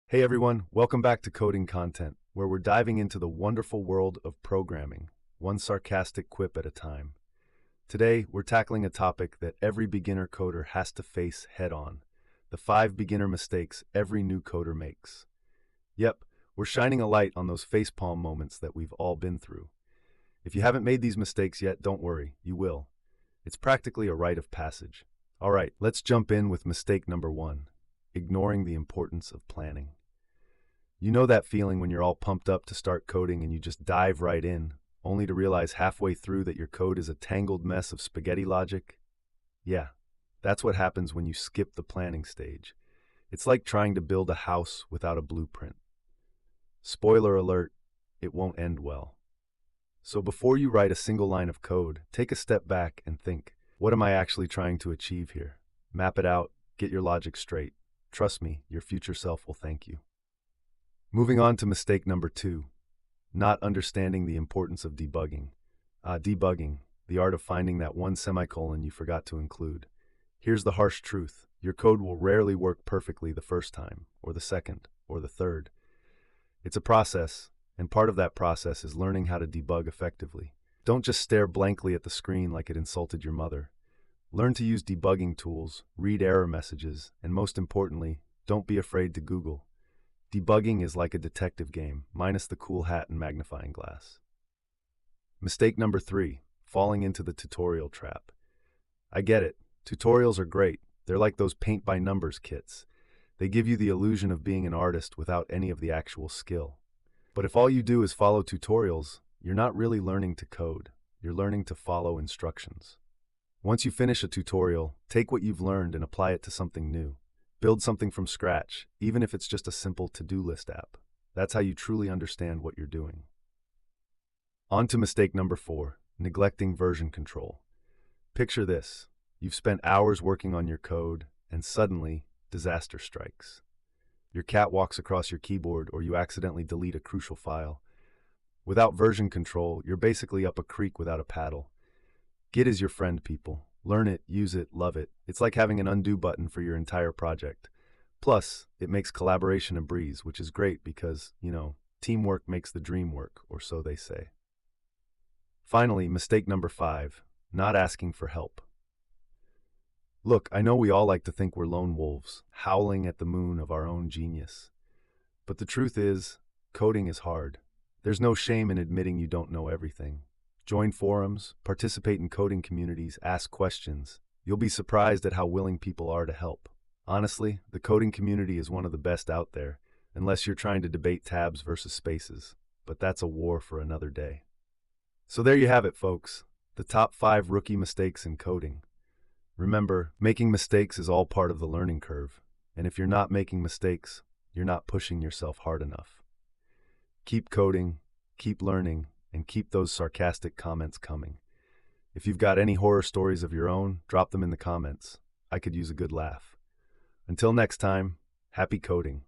Hey everyone, welcome back to Coding Content, where we're diving into the wonderful world of programming, one sarcastic quip at a time. Today, we're tackling a topic that every beginner coder has to face head-on, the 5 beginner mistakes every new coder makes. Yep, we're shining a light on those facepalm moments that we've all been through. If you haven't made these mistakes yet, don't worry, you will. It's practically a rite of passage. All right, let's jump in with mistake number 1, ignoring the importance of planning. You know that feeling when you're all pumped up to start coding and you just dive right in, only to realize halfway through that your code is a tangled mess of spaghetti logic? Yeah, that's what happens when you skip the planning stage. It's like trying to build a house without a blueprint. Spoiler alert, it won't end well. So before you write a single line of code, take a step back and think, what am I actually trying to achieve here? Map it out, get your logic straight. Trust me, your future self will thank you. Moving on to mistake number 2, not understanding the importance of debugging. Debugging, the art of finding that one semicolon you forgot to include. Here's the harsh truth. Your code will rarely work perfectly the first time, or the second, or the third. It's a process, and part of that process is learning how to debug effectively. Don't just stare blankly at the screen like it insulted your mother. Learn to use debugging tools, read error messages, and most importantly, don't be afraid to Google. Debugging is like a detective game, minus the cool hat and magnifying glass. Mistake number 3, falling into the tutorial trap. I get it. Tutorials are great. They're like those paint-by-numbers kits. They give you the illusion of being an artist without any of the actual skill. But if all you do is follow tutorials, you're not really learning to code. You're learning to follow instructions. Once you finish a tutorial, take what you've learned and apply it to something new. Build something from scratch, even if it's just a simple to-do list app. That's how you truly understand what you're doing. On to mistake number 4, neglecting version control. Picture this. You've spent hours working on your code, and suddenly, disaster strikes. Your cat walks across your keyboard or you accidentally delete a crucial file. Without version control, you're basically up a creek without a paddle. Git is your friend, people. Learn it, use it, love it. It's like having an undo button for your entire project. Plus, it makes collaboration a breeze, which is great because, teamwork makes the dream work, or so they say. Finally, mistake number 5, not asking for help. Look, I know we all like to think we're lone wolves, howling at the moon of our own genius. But the truth is, coding is hard. There's no shame in admitting you don't know everything. Join forums, participate in coding communities, ask questions. You'll be surprised at how willing people are to help. Honestly, the coding community is one of the best out there, unless you're trying to debate tabs versus spaces. But that's a war for another day. So there you have it, folks. The top 5 rookie mistakes in coding. Remember, making mistakes is all part of the learning curve. And if you're not making mistakes, you're not pushing yourself hard enough. Keep coding, keep learning, and keep those sarcastic comments coming. If you've got any horror stories of your own, drop them in the comments. I could use a good laugh. Until next time, happy coding.